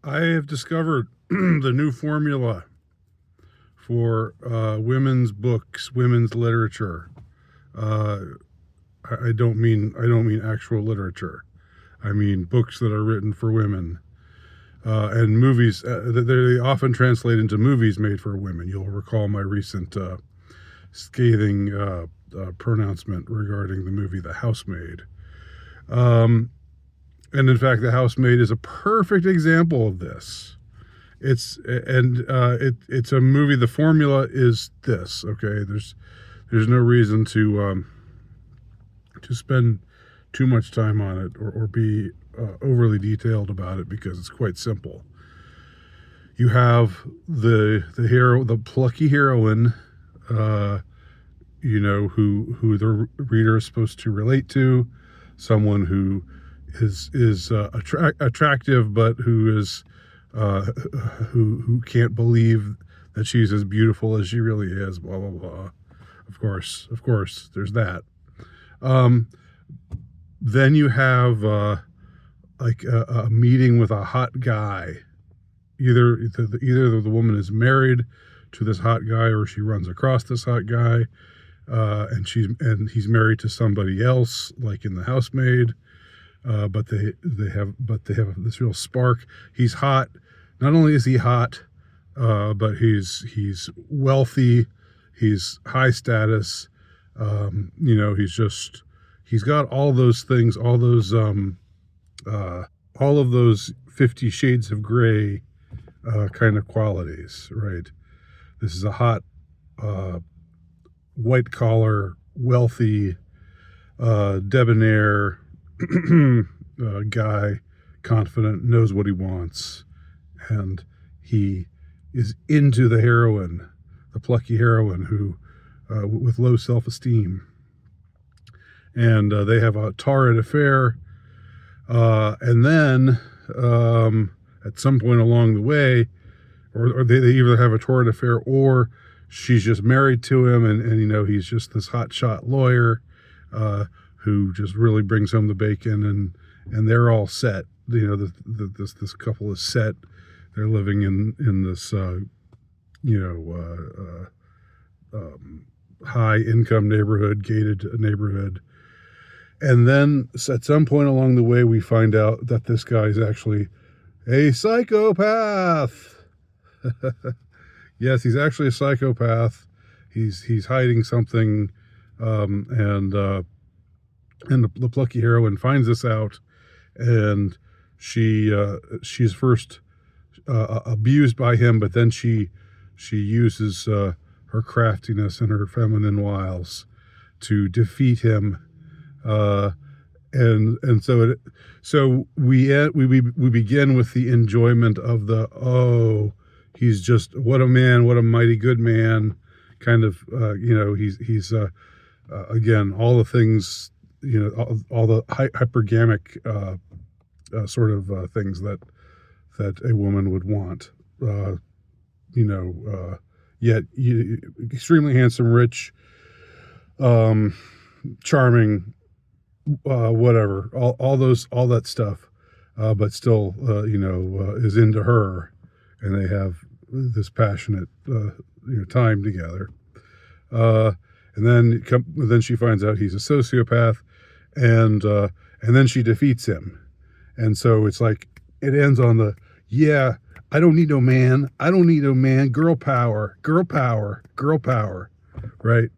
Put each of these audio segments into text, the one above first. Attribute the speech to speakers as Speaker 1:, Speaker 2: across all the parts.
Speaker 1: I have discovered the new formula for women's books, women's literature. Uh, I don't mean actual literature. I mean books that are written for women and movies. They often translate into movies made for women. You'll recall my recent scathing pronouncement regarding the movie The Housemaid. Um, and in fact, The Housemaid is a perfect example of this. It's a movie. The formula is this. Okay, there's no reason to spend too much time on it or be overly detailed about it because it's quite simple. You have the hero, the plucky heroine, who the reader is supposed to relate to, someone who is attractive, but who is who can't believe that she's as beautiful as she really is. Blah blah blah. Of course, there's that. Um, then you have a meeting with a hot guy. Either the woman is married to this hot guy, or she runs across this hot guy, and he's married to somebody else, like in The Housemaid. But they have this real spark. He's hot. Not only is he hot, but he's wealthy. He's high status. He's got all those things, all of those 50 Shades of Grey kind of qualities, right? This is a hot, white collar, wealthy, debonair guy, confident, knows what he wants, and he is into the heroine, the plucky heroine who, with low self-esteem, and they have a torrid affair, and then at some point along the way, or they either have a torrid affair or she's just married to him, and he's just this hotshot lawyer who just really brings home the bacon, and they're all set. This couple is set. They're living in this high income neighborhood, gated neighborhood. And then at some point along the way, we find out that this guy is actually a psychopath. Yes, he's actually a psychopath. He's hiding something, and the plucky heroine finds this out, and she's first abused by him, but then she uses her craftiness and her feminine wiles to defeat him. And so we begin with the enjoyment of he's just, what a man, what a mighty good man, kind of, he's again, all the things, all the hypergamic sort of things that a woman would want, yet extremely handsome, rich, charming, whatever, all that stuff, but still, is into her, and they have this passionate, time together. And then she finds out he's a sociopath, and then she defeats him, and so it's like it ends on I don't need no man, girl power, right?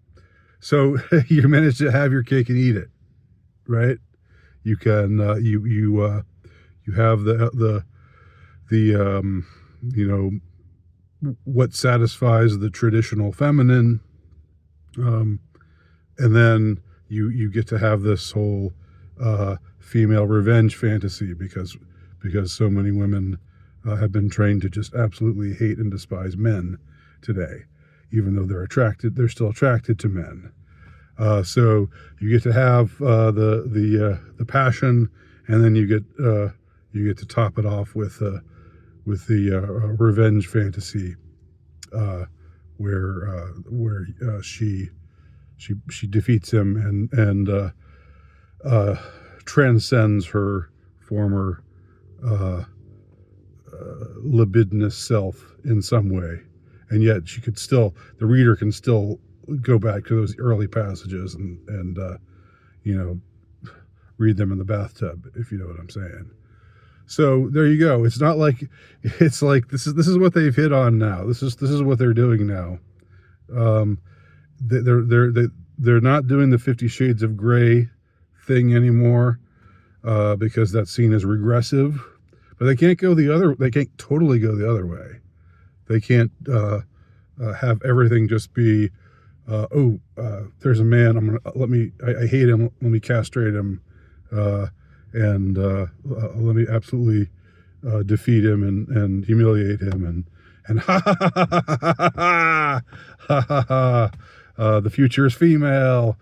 Speaker 1: So you manage to have your cake and eat it, right? You can you have the what satisfies the traditional feminine, and then you get to have this whole female revenge fantasy because so many women have been trained to just absolutely hate and despise men today, even though they're still attracted to men. So you get to have the passion, and then you get to top it off with the revenge fantasy, where she defeats him and transcends her former libidinous self in some way, and yet she could still, the reader can still go back to those early passages and you know, read them in the bathtub, if you know what I'm saying. So there you go. It's not like, it's like this is what they've hit on now. This is what they're doing now. They're not doing the 50 Shades of Grey thing anymore, because that's seen as regressive. But they can't they can't totally go the other way. They can't have everything just be, there's a man, I hate him, let me castrate him, and let me absolutely defeat him and humiliate him and ha ha ha ha ha ha ha ha, the future is female.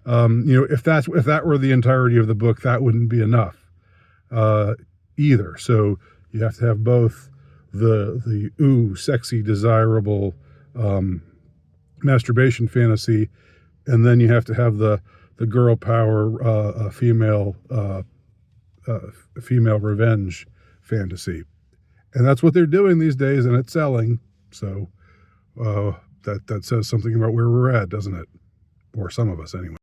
Speaker 1: If that were the entirety of the book, that wouldn't be enough either. So you have to have both the sexy, desirable masturbation fantasy, and then you have to have the girl power female revenge fantasy, and that's what they're doing these days, and it's selling. So that says something about where we're at, doesn't it? Or some of us anyway.